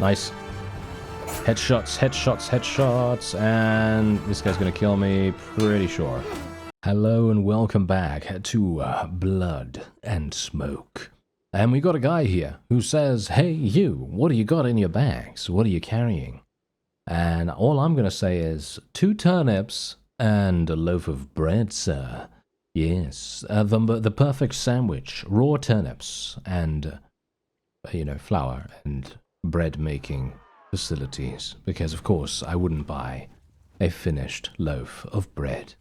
Nice. Headshots, headshots, headshots, and this guy's gonna kill me, pretty sure. Hello and welcome back to Blood and Smoke. And we got a guy here who says, hey you, what do you got in your bags? What are you carrying? And all I'm gonna say is 2 turnips and a loaf of bread, sir. Yes, the perfect sandwich, raw turnips and, flour and bread making facilities, because of course I wouldn't buy a finished loaf of bread.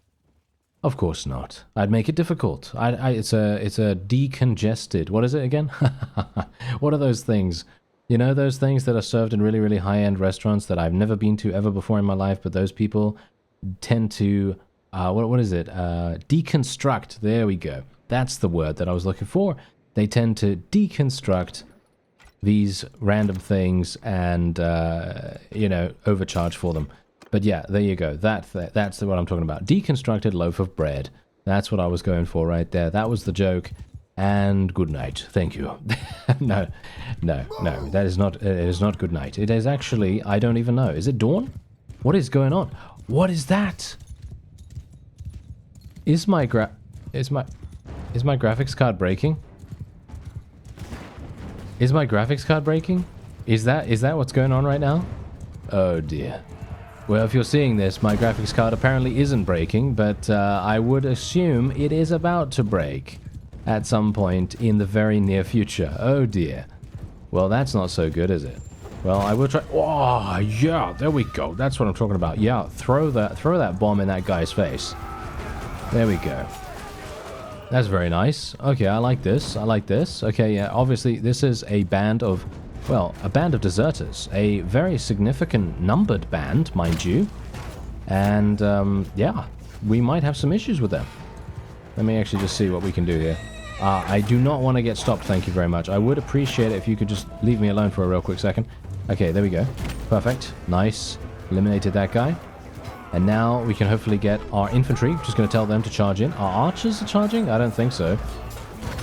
Of course not. I'd make it difficult. It's a decongested. What is it again? What are those things? You know those things that are served in really, really high-end restaurants that I've never been to ever before in my life, but those people tend to what is it? Deconstruct. There we go. That's the word that I was looking for. They tend to deconstruct these random things and, overcharge for them. But yeah, there you go. That's what I'm talking about. Deconstructed loaf of bread. That's what I was going for right there. That was the joke. And good night. Thank you. No. That is not, it is not good night. It is actually, I don't even know. Is it dawn? What is going on? What is that? Is my graphics card breaking? Is my graphics card breaking? Is that what's going on right now? Oh dear. Well, if you're seeing this, my graphics card apparently isn't breaking, but I would assume it is about to break at some point in the very near future. Oh dear. Well, that's not so good, is it? Well, I will try. Oh, yeah, there we go. That's what I'm talking about. Yeah, throw that bomb in that guy's face. There we go. That's very nice. Okay, I like this. I like this. Okay, yeah, obviously this is a band of, well, a band of deserters. A very significant numbered band, mind you. And, yeah, we might have some issues with them. Let me actually just see what we can do here. I do not want to get stopped, thank you very much. I would appreciate it if you could just leave me alone for a real quick second. Okay, there we go. Perfect. Nice. Eliminated that guy. And now we can hopefully get our infantry. Just going to tell them to charge in. Are archers charging? I don't think so.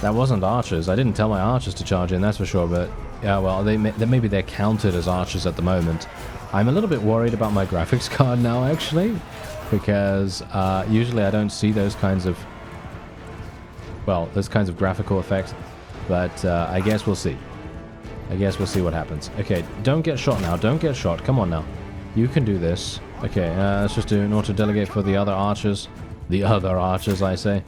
That wasn't archers. I didn't tell my archers to charge in, that's for sure. But, yeah, well, maybe they're counted as archers at the moment. I'm a little bit worried about my graphics card now, actually. Because usually I don't see those kinds of... well, those kinds of graphical effects. But I guess we'll see. I guess we'll see what happens. Okay, don't get shot now. Don't get shot. Come on now. You can do this. Okay, let's just do an auto-delegate for the other archers. The other archers, I say.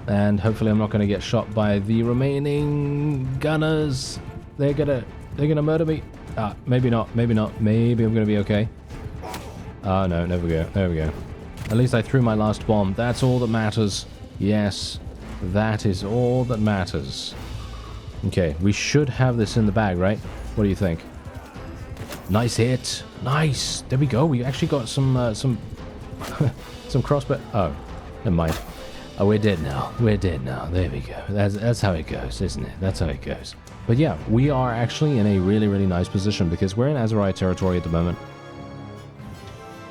And hopefully I'm not going to get shot by the remaining gunners. They're gonna murder me. Maybe not. Maybe not. Maybe I'm going to be okay. Oh, no. There we go. There we go. At least I threw my last bomb. That's all that matters. Yes. That is all that matters. Okay, we should have this in the bag, right? What do you think? Nice hit. Nice. There we go. We actually got some some crossbow. Oh, never mind. Oh, we're dead now. We're dead now. There we go. That's how it goes, isn't it? That's how it goes. But yeah, we are actually in a really, really nice position because we're in Azerai territory at the moment.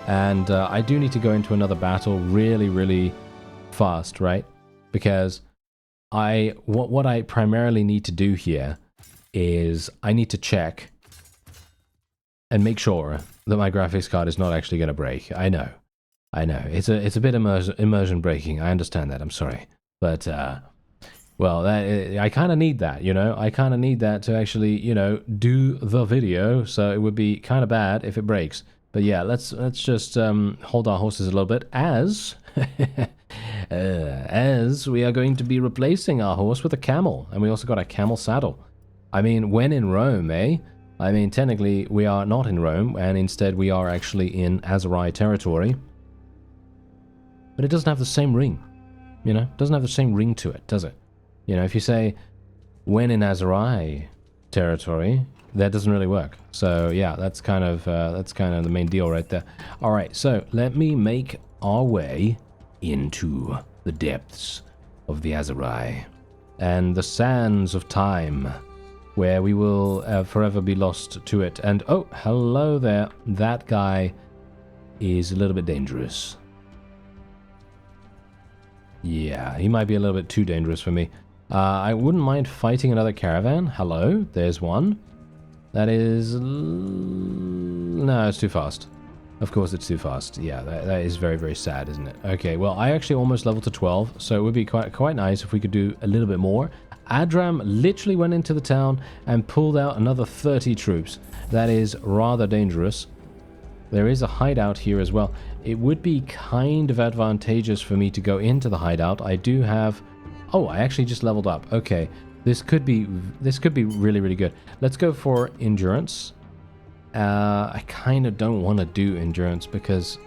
And I do need to go into another battle really, really fast, right? Because what I primarily need to do here is I need to check and make sure that my graphics card is not actually going to break. I know. It's a bit immersion breaking. I understand that. I'm sorry, but well, I kind of need that. I kind of need that to actually do the video. So it would be kind of bad if it breaks. But yeah, let's just hold our horses a little bit as as we are going to be replacing our horse with a camel, and we also got a camel saddle. I mean, when in Rome, eh? I mean, technically, we are not in Rome, and instead we are actually in Azerai territory. But it doesn't have the same ring, It doesn't have the same ring to it, does it? If you say, when in Azerai territory, that doesn't really work. So, yeah, that's kind of the main deal right there. All right, so let me make our way into the depths of the Azerai and the sands of time, where we will forever be lost to it. And, oh, hello there. That guy is a little bit dangerous. Yeah, he might be a little bit too dangerous for me. I wouldn't mind fighting another caravan. Hello, there's one. That is... No, it's too fast. Of course it's too fast. Yeah, that is very, very sad, isn't it? Okay, well, I actually almost leveled to 12, so it would be quite nice if we could do a little bit more. Adram literally went into the town and pulled out another 30 troops. That is rather dangerous. There is a hideout here as well. It would be kind of advantageous for me to go into the hideout. I do have... Oh, I actually just leveled up. Okay, this could be really, really good. Let's go for endurance. I kind of don't want to do endurance because,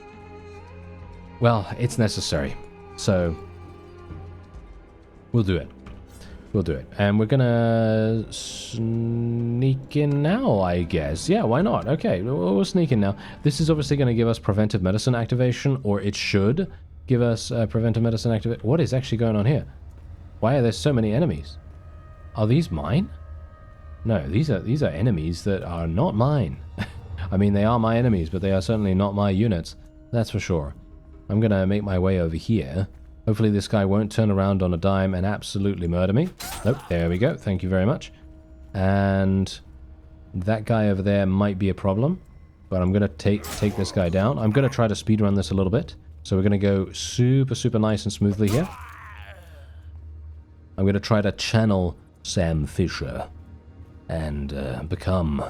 well, it's necessary. So we'll do it. We'll do it. And we're gonna sneak in now, I guess. Yeah, why not? Okay, we'll sneak in now. This is obviously going to give us preventive medicine activation, or it should give us preventive medicine activation. What is actually going on here? Why are there so many enemies? Are these mine? No, these are enemies that are not mine. I mean, they are my enemies, but they are certainly not my units. That's for sure. I'm going to make my way over here. Hopefully this guy won't turn around on a dime and absolutely murder me. Nope, there we go. Thank you very much. And that guy over there might be a problem, but I'm going to take this guy down. I'm going to try to speedrun this a little bit. So we're going to go super, super nice and smoothly here. I'm going to try to channel Sam Fisher and become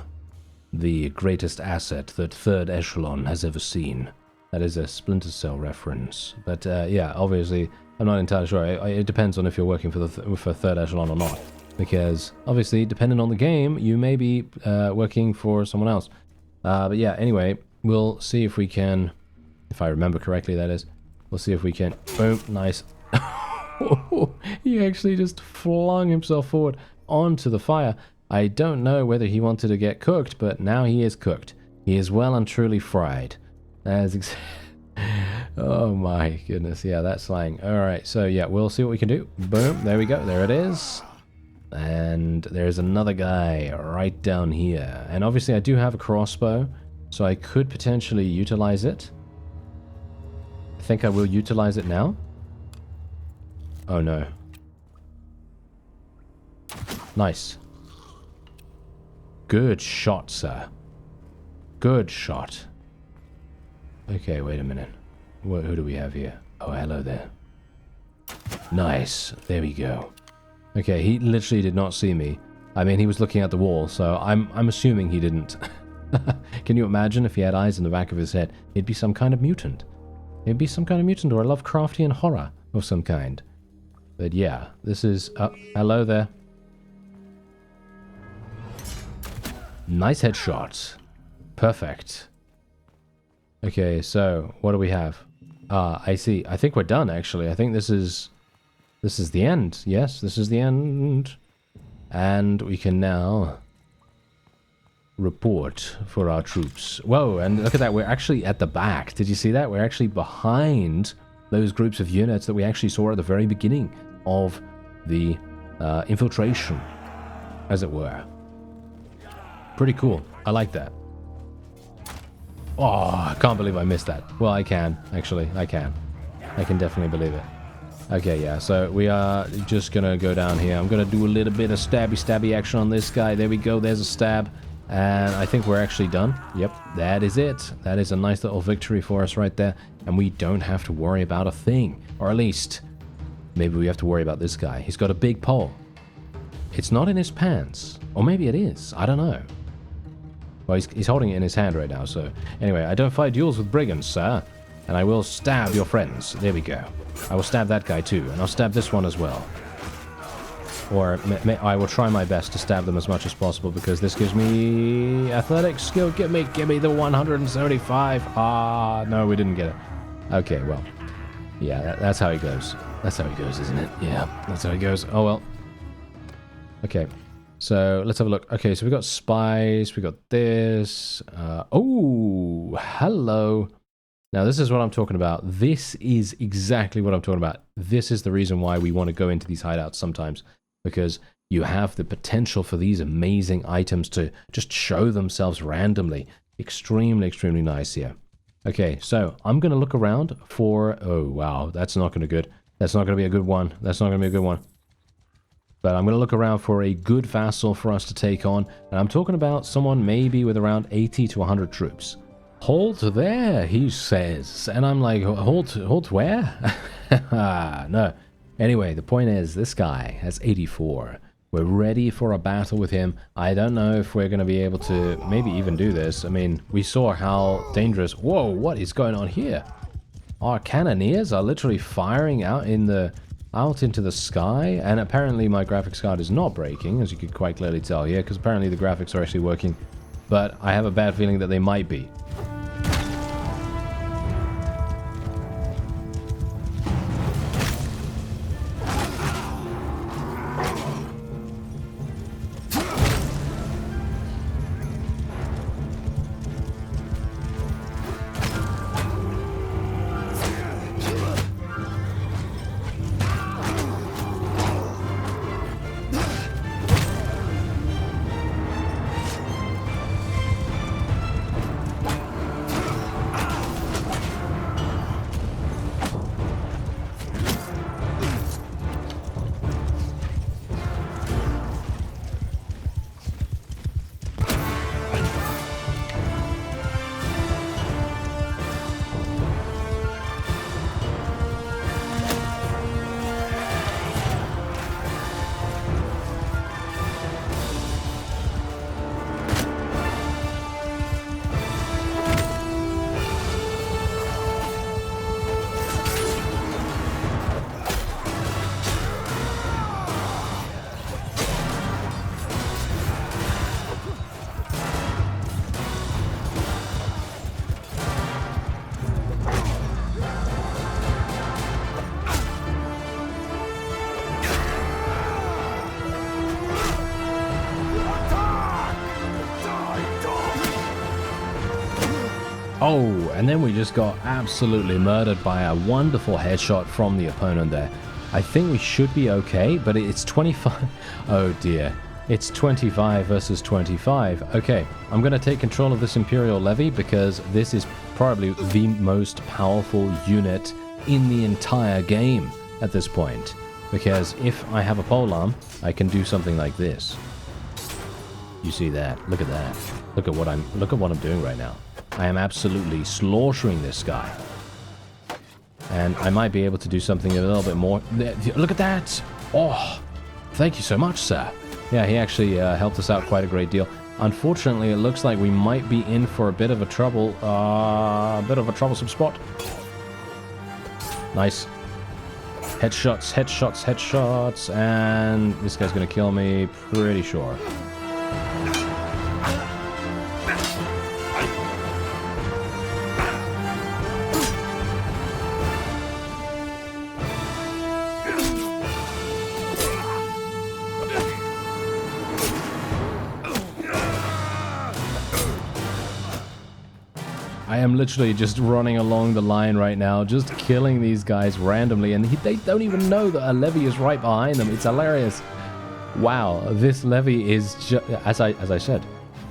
the greatest asset that Third Echelon has ever seen. That is a Splinter Cell reference. But yeah, obviously, I'm not entirely sure. It depends on if you're working for Third Echelon or not. Because, obviously, depending on the game, you may be working for someone else. But yeah, anyway, we'll see if we can... If I remember correctly, that is. We'll see if we can... Boom, nice. He actually just flung himself forward onto the fire. I don't know whether he wanted to get cooked, but now he is cooked. He is well and truly fried. That is oh my goodness. Yeah, that's slang. Alright, so yeah, we'll see what we can do. Boom, there we go. There it is. And there's another guy right down here. And obviously I do have a crossbow, so I could potentially utilize it. I think I will utilize it now. Oh no. Nice. Good shot, sir. Good shot. Okay, wait a minute. Who do we have here? Oh, hello there. Nice. There we go. Okay, he literally did not see me. I mean, he was looking at the wall, so I'm assuming he didn't. Can you imagine if he had eyes in the back of his head? He'd be some kind of mutant. He'd be some kind of mutant or a Lovecraftian horror of some kind. But yeah, this is... hello there. Nice headshot. Perfect. Okay, so what do we have? I see. I think we're done, actually. I think this is the end. Yes, this is the end. And we can now report for our troops. Whoa, and look at that. We're actually at the back. Did you see that? We're actually behind those groups of units that we actually saw at the very beginning of the infiltration, as it were. Pretty cool. I like that. Oh, I can't believe I missed that. Well, I can, actually. I can. I can definitely believe it. Okay, yeah, so we are just gonna go down here. I'm gonna do a little bit of stabby action on this guy. There we go, there's a stab. And I think we're actually done. Yep, that is it. That is a nice little victory for us right there. And we don't have to worry about a thing. Or at least, maybe we have to worry about this guy. He's got a big pole. It's not in his pants. Or maybe it is. I don't know. Well, he's holding it in his hand right now, so... Anyway, I don't fight duels with brigands, sir. And I will stab your friends. There we go. I will stab that guy too, and I'll stab this one as well. Or I will try my best to stab them as much as possible, because this gives me athletic skill. Give me the 175. Ah, no, we didn't get it. Okay, well. Yeah, that's how it goes. That's how it goes, isn't it? Yeah, that's how it goes. Oh, well. Okay. So let's have a look. Okay, so we got spies, we got this. Oh, hello. Now this is what I'm talking about. This is exactly what I'm talking about. This is the reason why we want to go into these hideouts sometimes, because you have the potential for these amazing items to just show themselves randomly. Extremely, extremely nice here. Okay, so I'm going to look around for... Oh, wow, that's not going to be good. That's not going to be a good one. That's not going to be a good one. But I'm going to look around for a good vassal for us to take on. And I'm talking about someone maybe with around 80 to 100 troops. Halt there, he says. And I'm like, halt where? No. Anyway, the point is, this guy has 84. We're ready for a battle with him. I don't know if we're going to be able to maybe even do this. I mean, we saw how dangerous... Whoa, what is going on here? Our cannoneers are literally firing out into the sky, and apparently my graphics card is not breaking, as you could quite clearly tell here, because apparently the graphics are actually working, but I have a bad feeling that they might be. Oh, and then we just got absolutely murdered by a wonderful headshot from the opponent there. I think we should be okay, but it's 25. Oh dear. It's 25 versus 25. Okay, I'm going to take control of this Imperial Levy because this is probably the most powerful unit in the entire game at this point. Because if I have a polearm, I can do something like this. You see that? Look at that. Look at what I'm doing right now. I am absolutely slaughtering this guy. And I might be able to do something a little bit more. Look at that! Oh, thank you so much, sir. Yeah, he actually helped us out quite a great deal. Unfortunately, it looks like we might be in for a bit of a troublesome spot. Nice. Headshots, headshots, headshots, and this guy's gonna kill me, pretty sure. I am literally just running along the line right now, just killing these guys randomly, and they don't even know that a levy is right behind them. It's hilarious. Wow, this levy is, as I said,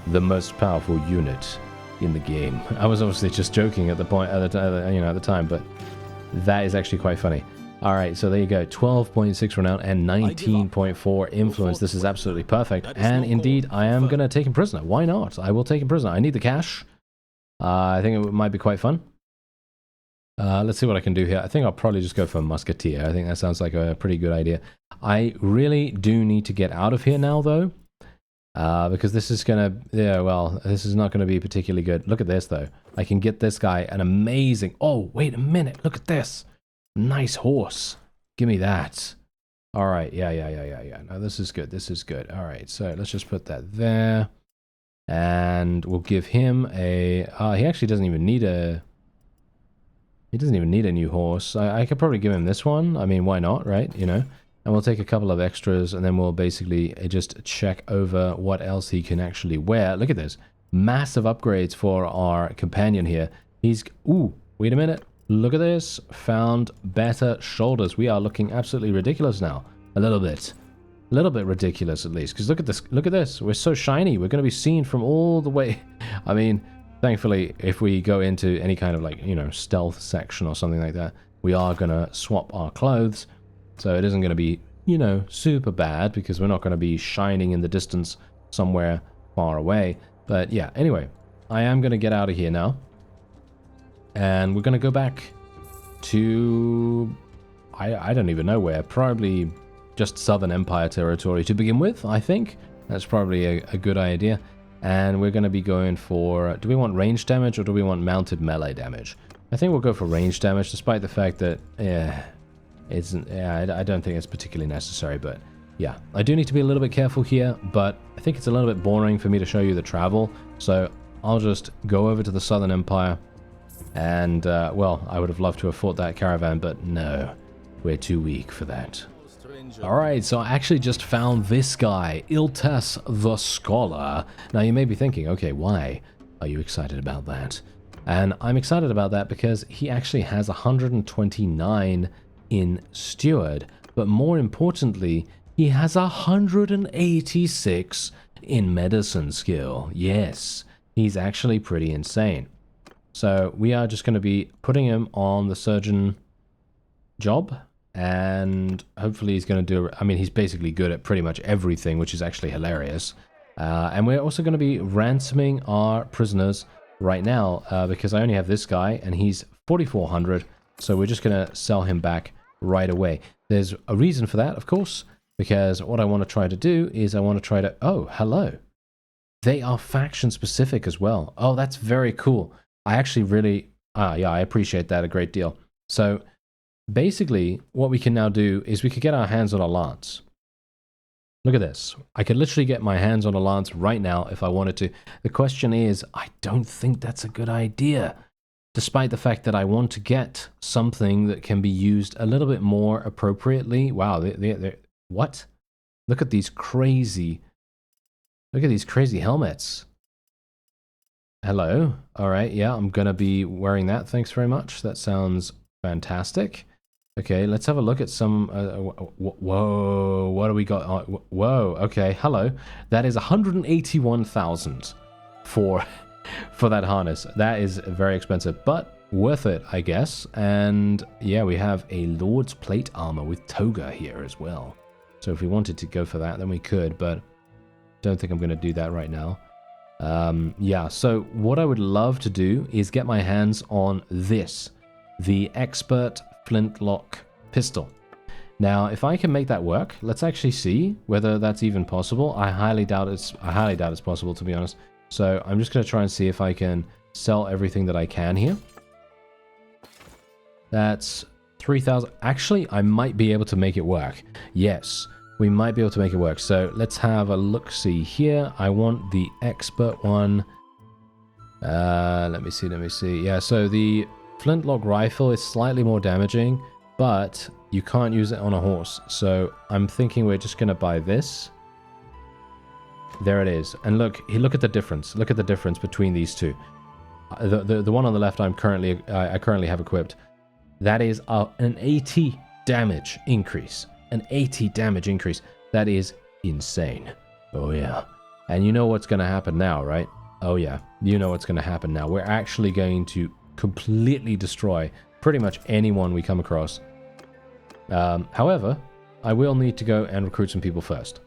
the most powerful unit in the game. I was obviously just joking at the time, but that is actually quite funny. All right, so there you go, 12.6 renown and 19.4 influence. This is absolutely perfect, and indeed, I am gonna take him prisoner. Why not? I will take him prisoner. I need the cash. I think it might be quite fun. Let's see what I can do here. I think I'll probably just go for a musketeer. I think that sounds like a pretty good idea. I really do need to get out of here now, though. Because this is gonna... Yeah, well, this is not gonna be particularly good. Look at this, though. I can get this guy an amazing... Oh, wait a minute. Look at this. Nice horse. Give me that. All right. Yeah. No, this is good. This is good. All right. So let's just put that there. And we'll give him a... he actually doesn't even need a... He doesn't even need a new horse. I could probably give him this one. I mean, why not, right? You know? And we'll take a couple of extras, and then we'll basically just check over what else he can actually wear. Look at this. Massive upgrades for our companion here. He's... Ooh, wait a minute. Look at this. Found better shoulders. We are looking absolutely ridiculous now. A little bit. A little bit ridiculous, at least. Because look at this. Look at this. We're so shiny. We're going to be seen from all the way. I mean, thankfully, if we go into any kind of, like, you know, stealth section or something like that, we are going to swap our clothes. So it isn't going to be you know, super bad because we're not going to be shining in the distance somewhere far away. But yeah, anyway, I am going to get out of here now. And we're going to go back to... I don't even know where. Probably just Southern Empire territory to begin with, I think. That's probably a good idea. And we're going to be going for... Do we want range damage or do we want mounted melee damage? I think we'll go for range damage, despite the fact that... I don't think it's particularly necessary, but... Yeah, I do need to be a little bit careful here, but I think it's a little bit boring for me to show you the travel. So I'll just go over to the Southern Empire. And, well, I would have loved to have fought that caravan, but no. We're too weak for that. Alright, so I actually just found this guy, Iltas the Scholar. Now you may be thinking, okay, why are you excited about that? And I'm excited about that because he actually has 129 in Steward, but more importantly, he has 186 in medicine skill. Yes, he's actually pretty insane. So we are just going to be putting him on the surgeon job. And hopefully he's going to do... I mean, he's basically good at pretty much everything, which is actually hilarious. And we're also going to be ransoming our prisoners right now, because I only have this guy, and he's 4,400. So we're just going to sell him back right away. There's a reason for that, of course, because what I want to try to do is I want to try to... Oh, hello. They are faction-specific as well. Oh, that's very cool. I actually really... yeah, I appreciate that a great deal. So... basically, what we can now do is we could get our hands on a lance. Look at this. I could literally get my hands on a lance right now if I wanted to. The question is, I don't think that's a good idea. Despite the fact that I want to get something that can be used a little bit more appropriately. Wow, what? Look at these crazy... Look at these crazy helmets. Hello. All right, yeah, I'm going to be wearing that. Thanks very much. That sounds fantastic. Okay, let's have a look at some... whoa, what do we got? Whoa, okay, hello. That is 181,000 for that harness. That is very expensive, but worth it, I guess. And yeah, we have a Lord's Plate armor with toga here as well. So if we wanted to go for that, then we could, but don't think I'm going to do that right now. Yeah, so what I would love to do is get my hands on this. The Expert Flintlock Pistol. Now, if I can make that work, let's actually see whether that's even possible. I highly doubt it's possible, to be honest. So I'm just going to try and see if I can sell everything that I can here. That's 3,000. Actually, I might be able to make it work. Yes, we might be able to make it work. So let's have a look-see here. I want the Expert one. Let me see. Yeah, so the Flintlock rifle is slightly more damaging, but you can't use it on a horse. So I'm thinking we're just going to buy this. There it is. And look at the difference. Look at the difference between these two. The one on the left I currently have equipped. That is an 80 damage increase. An 80 damage increase. That is insane. Oh yeah. And you know what's going to happen now, right? Oh yeah. You know what's going to happen now. We're actually going to completely destroy pretty much anyone we come across. However, I will need to go and recruit some people first.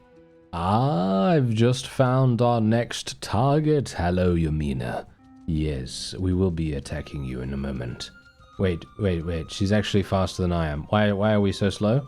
I've just found our next target. Hello, Yamina. Yes, we will be attacking you in a moment. Wait. She's actually faster than I am. Why are we so slow?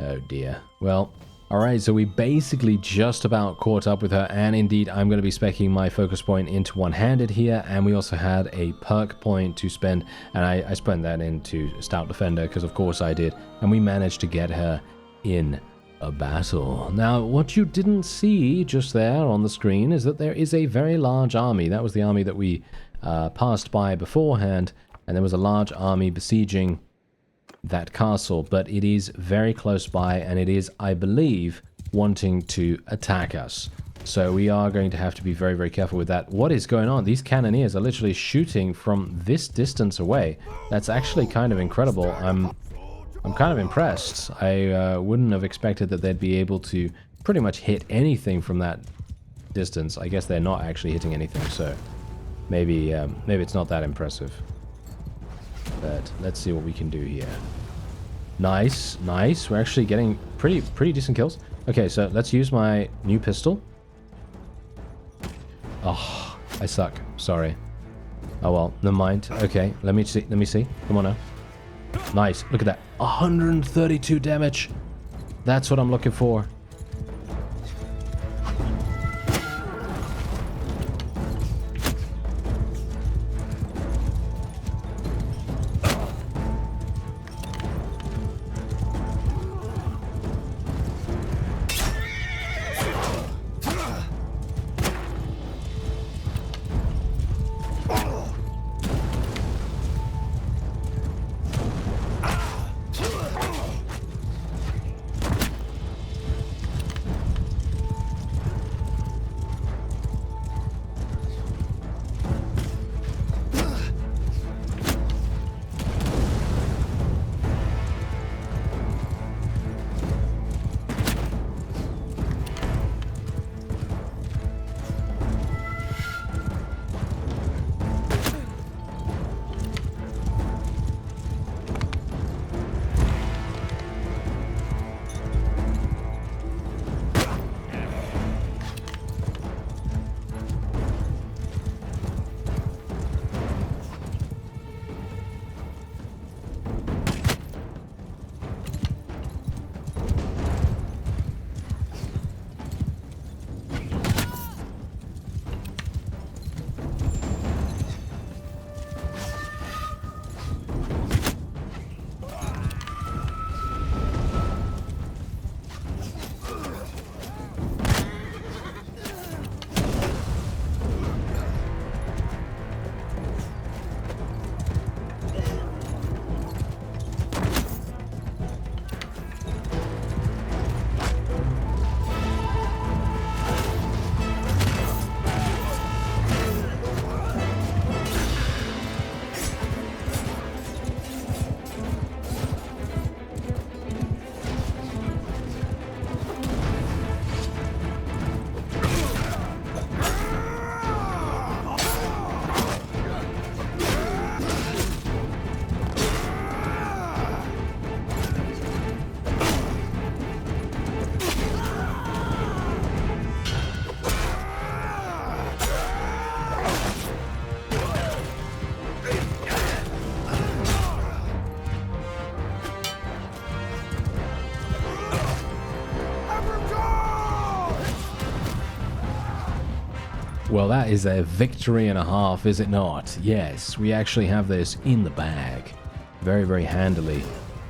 Oh dear. Well, alright, so we basically just about caught up with her, and indeed I'm going to be speccing my focus point into one-handed here, and we also had a perk point to spend, and I spent that into Stout Defender, because of course I did, and we managed to get her in a battle. Now, what you didn't see just there on the screen is that there is a very large army. That was the army that we passed by beforehand, and there was a large army besieging that castle, but it is very close by, and it is, I believe, wanting to attack us. So we are going to have to be very, very careful with that. What is going on? These cannoneers are literally shooting from this distance away. That's actually kind of incredible. I'm kind of impressed. I wouldn't have expected that they'd be able to pretty much hit anything from that distance. I guess they're not actually hitting anything, so maybe it's not that impressive. But let's see what we can do here. Nice, nice. We're actually getting pretty decent kills. Okay, so let's use my new pistol. Oh, I suck. Sorry. Oh well, never mind. Okay, let me see. Let me see. Come on now. Nice. Look at that. 132 damage. That's what I'm looking for. Well, that is a victory and a half, is it not? Yes, we actually have this in the bag. Very, very handily.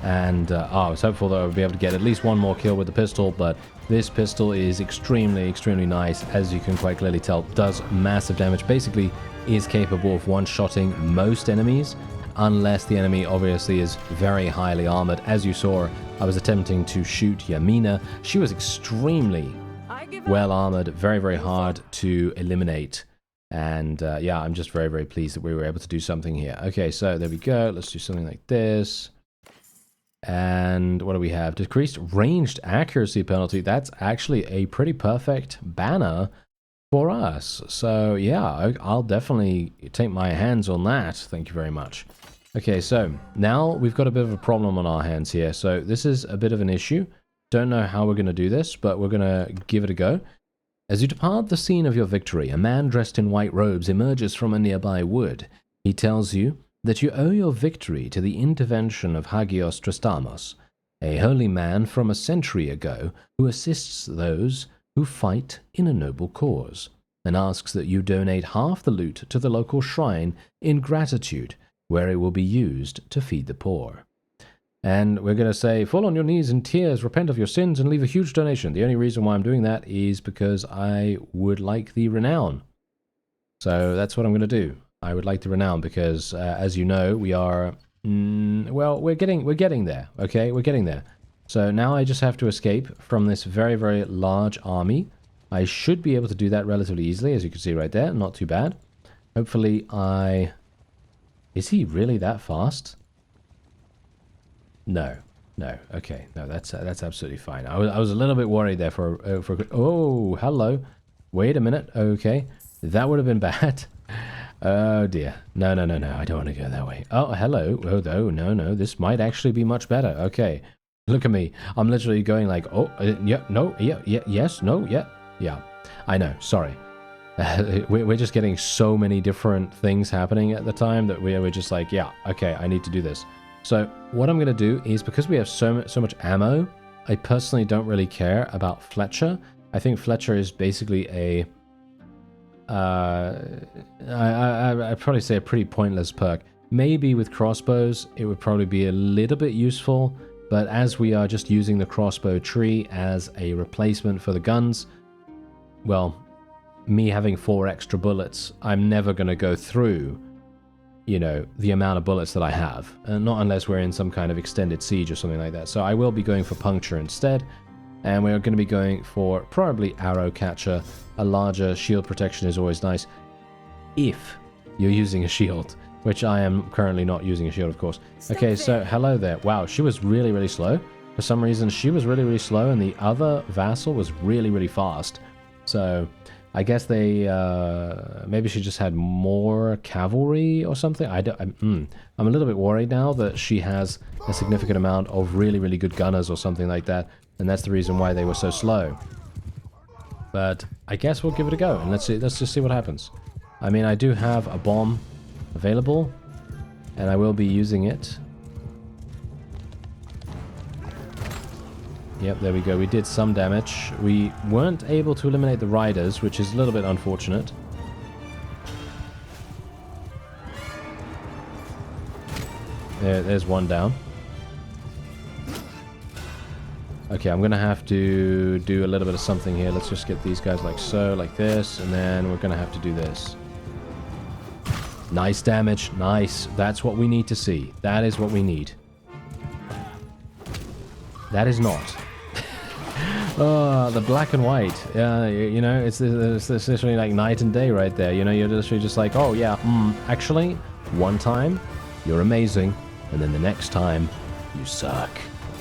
And I was hopeful that I would be able to get at least one more kill with the pistol, but this pistol is extremely, extremely nice. As you can quite clearly tell, does massive damage. Basically, is capable of one-shotting most enemies, unless the enemy obviously is very highly armored. As you saw, I was attempting to shoot Yamina. She was extremely well armored, very, very hard to eliminate. And yeah, I'm just very, very pleased that we were able to do something here. Okay, so there we go. Let's do something like this. And what do we have? Decreased ranged accuracy penalty. That's actually a pretty perfect banner for us. So yeah, I'll definitely take my hands on that. Thank you very much. Okay, so now we've got a bit of a problem on our hands here. So this is a bit of an issue. Don't know how we're going to do this, but we're going to give it a go. As you depart the scene of your victory, a man dressed in white robes emerges from a nearby wood. He tells you that you owe your victory to the intervention of Hagios Tristamos, a holy man from a century ago who assists those who fight in a noble cause, and asks that you donate half the loot to the local shrine in gratitude, where it will be used to feed the poor. And we're going to say, fall on your knees in tears, repent of your sins, and leave a huge donation. The only reason why I'm doing that is because I would like the renown. So that's what I'm going to do. I would like the renown because, as you know, we are... well, we're getting there, okay? We're getting there. So now I just have to escape from this very, very large army. I should be able to do that relatively easily, as you can see right there. Not too bad. Hopefully I... Is he really that fast? No, okay, no, that's absolutely fine. I was a little bit worried there for oh, hello, wait a minute, okay, that would have been bad. Oh dear. No, no, no, no. I don't want to go that way. Oh, hello. Oh, no, no, no. This might actually be much better. Okay. Look at me. I'm literally going like, oh, yeah, no, yeah, yeah, yes, no, yeah, yeah. I know. Sorry. We're just getting so many different things happening at the time that we're just like, yeah, okay, I need to do this. So what I'm going to do is, because we have so much ammo, I personally don't really care about Fletcher. I think Fletcher is basically a... I'd probably say a pretty pointless perk. Maybe with crossbows, it would probably be a little bit useful, but as we are just using the crossbow tree as a replacement for the guns, well, me having 4 extra bullets, I'm never going to go through, you know, the amount of bullets that I have. Not unless we're in some kind of extended siege or something like that. So I will be going for puncture instead. And we're going to be going for probably arrow catcher. A larger shield protection is always nice. If you're using a shield, which I am currently not using a shield, of course. Okay, so hello there. Wow, she was really, really slow. For some reason, she was really, really slow, and the other vassal was really, really fast. So I guess they maybe she just had more cavalry or something. I'm a little bit worried now that she has a significant amount of really, really good gunners or something like that, and that's the reason why they were so slow. But I guess we'll give it a go, and let's just see what happens. I mean, I do have a bomb available, and I will be using it. Yep, there we go. We did some damage. We weren't able to eliminate the riders, which is a little bit unfortunate. There's one down. Okay, I'm going to have to do a little bit of something here. Let's just get these guys like so, like this, and then we're going to have to do this. Nice damage. Nice. That's what we need to see. That is what we need. That is not. Oh, the black and white. You know, it's literally like night and day right there. You know, you're literally just like, oh yeah, actually, one time, you're amazing, and then the next time, you suck.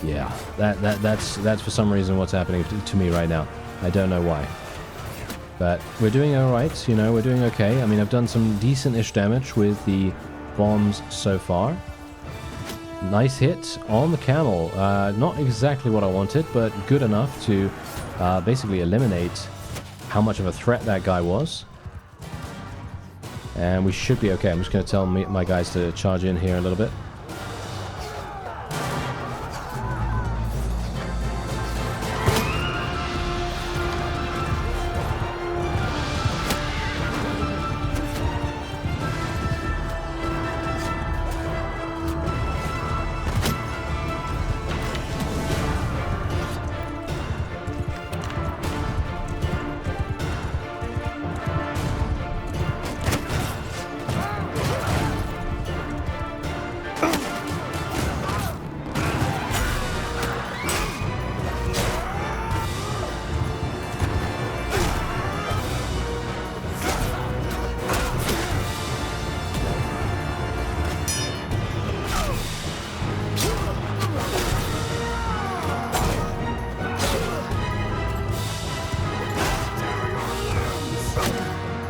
Yeah, that's for some reason what's happening to me right now. I don't know why. But we're doing alright, you know, we're doing okay. I mean, I've done some decent-ish damage with the bombs so far. Nice hit on the camel. Not exactly what I wanted, but good enough to basically eliminate how much of a threat that guy was. And we should be okay. I'm just going to tell my guys to charge in here a little bit.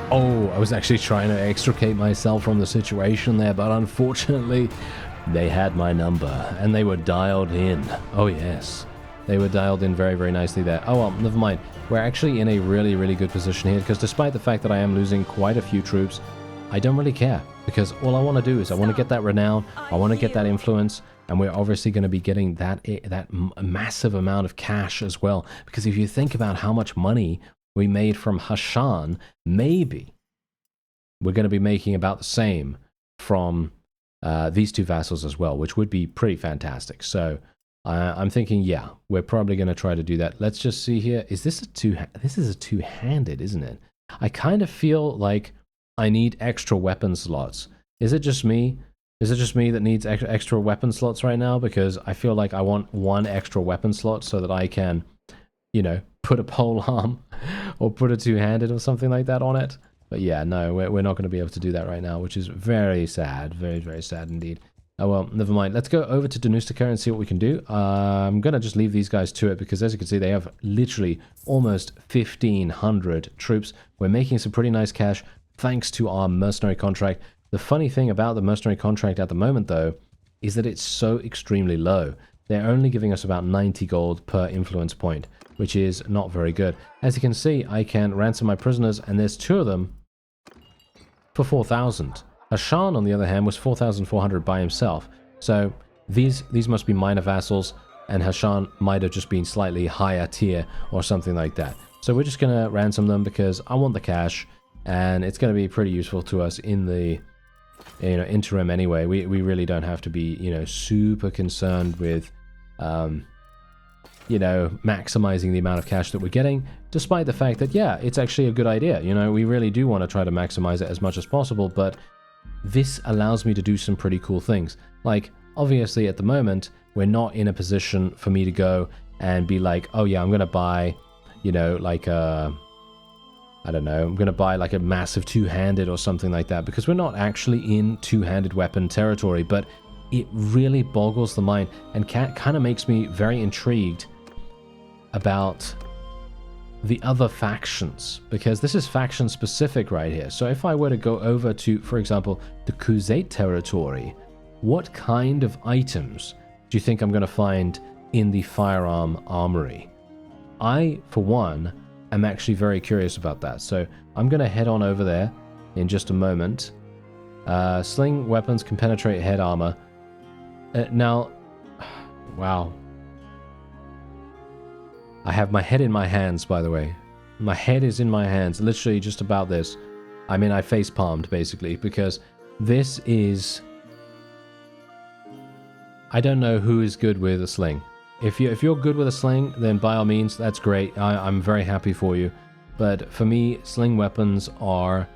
Oh, I was actually trying to extricate myself from the situation there, but unfortunately, they had my number, and they were dialed in. Oh yes, they were dialed in very, very nicely there. Oh well, never mind. We're actually in a really, really good position here, because despite the fact that I am losing quite a few troops, I don't really care, because all I want to do is I want to get that renown, I want to get that influence, and we're obviously going to be getting that massive amount of cash as well, because if you think about how much money we made from Hashan, maybe we're going to be making about the same from these two vassals as well, which would be pretty fantastic. So I'm thinking, yeah, we're probably going to try to do that. Let's just see here. Is this a this is a two-handed, isn't it? I kind of feel like I need extra weapon slots. Is it just me? Is it just me that needs extra weapon slots right now? Because I feel like I want one extra weapon slot so that I can, you know, put a pole arm or put a two-handed or something like that on it. But yeah, no, we're not going to be able to do that right now, which is very sad. Very, very sad indeed. Oh well, never mind. Let's go over to Danustica and see what we can do. I'm going to just leave these guys to it because, as you can see, they have literally almost 1,500 troops. We're making some pretty nice cash. thanks to our mercenary contract. The funny thing about the mercenary contract at the moment, though, is that it's so extremely low. They're only giving us about 90 gold per influence point, which is not very good. As you can see, I can ransom my prisoners, and there's 2 of them for 4,000. Hashan, on the other hand, was 4,400 by himself. So these must be minor vassals, and Hashan might have just been slightly higher tier or something like that. So we're just going to ransom them because I want the cash, and it's going to be pretty useful to us in the interim anyway. We really don't have to be super concerned with maximizing the amount of cash that we're getting, despite the fact that, yeah, it's actually a good idea. We really do want to try to maximize it as much as possible, but this allows me to do some pretty cool things. Like, obviously, at the moment, we're not in a position for me to go and be like, oh yeah, I'm going to buy, like a, I don't know, I'm going to buy like a massive two-handed or something like that, because we're not actually in two-handed weapon territory, but it really boggles the mind and kind of makes me very intrigued about the other factions, because this is faction specific right here. So if I were to go over to, for example, the Khuzait territory, what kind of items do you think I'm going to find in the firearm armory? I, for one, am actually very curious about that. So I'm going to head on over there in just a moment. Sling weapons can penetrate head armor. Now, wow. I have my head in my hands, by the way. My head is in my hands, literally just about this. I mean, I face palmed, basically, because this is... I don't know who is good with a sling. If you're good with a sling, then by all means, that's great. I'm very happy for you. But for me, sling weapons are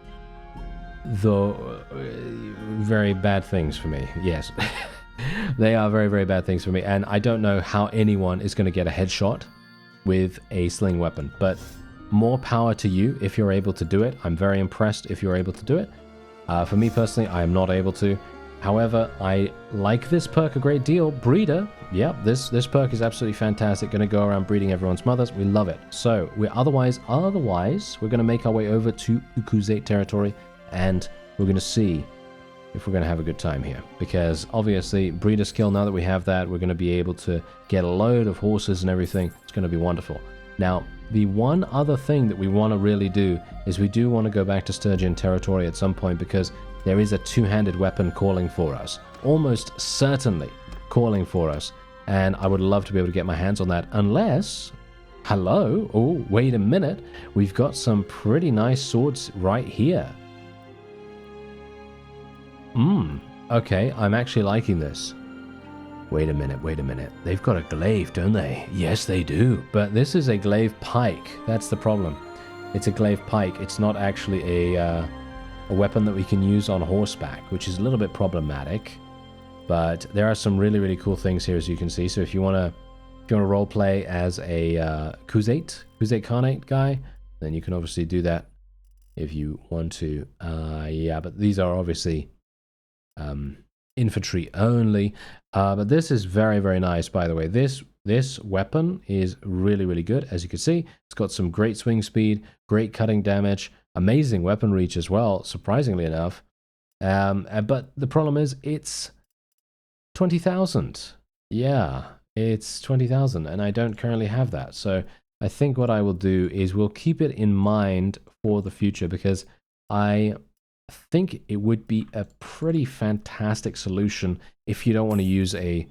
the very bad things for me. Yes. They are very, very bad things for me. And I don't know how anyone is going to get a headshot with a sling weapon. But more power to you if you're able to do it. I'm very impressed if you're able to do it. For me personally, I am not able to. However, I like this perk a great deal. Breeder, yep, this perk is absolutely fantastic. Going to go around breeding everyone's mothers. We love it. So we're otherwise, we're going to make our way over to Khuzait territory, and we're going to see if we're going to have a good time here. Because obviously, breeder skill, now that we have that, we're going to be able to get a load of horses and everything. It's going to be wonderful. Now, the one other thing that we want to really do is we do want to go back to Sturgeon territory at some point, because there is a two-handed weapon calling for us. Almost certainly calling for us. And I would love to be able to get my hands on that, unless... Hello? Oh, wait a minute. We've got some pretty nice swords right here. Okay, I'm actually liking this. Wait a minute. They've got a glaive, don't they? Yes, they do. But this is a glaive pike. That's the problem. It's a glaive pike. It's not actually a weapon that we can use on horseback, which is a little bit problematic. But there are some really, really cool things here, as you can see. So if you want to role play as a Khuzait Khanate guy, then you can obviously do that if you want to. Yeah, but these are obviously infantry only. But this is very, very nice, by the way. This weapon is really, really good. As you can see, it's got some great swing speed, great cutting damage, amazing weapon reach as well, surprisingly enough. But the problem is it's 20,000. Yeah, it's 20,000, and I don't currently have that. So I think what I will do is we'll keep it in mind for the future, because I think it would be a pretty fantastic solution if you don't want to use a,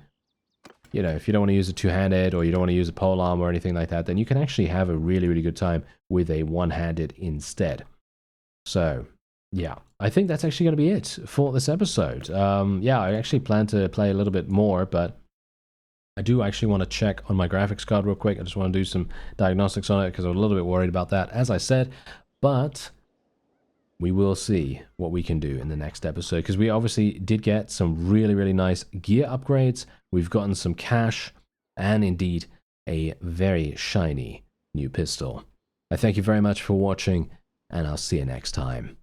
if you don't want to use a two-handed, or you don't want to use a polearm or anything like that, then you can actually have a really, really good time with a one-handed instead. So, yeah, I think that's actually going to be it for this episode. Yeah, I actually plan to play a little bit more, but I do actually want to check on my graphics card real quick. I just want to do some diagnostics on it, because I'm a little bit worried about that, as I said. But we will see what we can do in the next episode, because we obviously did get some really, really nice gear upgrades. We've gotten some cash, and indeed a very shiny new pistol. I thank you very much for watching, and I'll see you next time.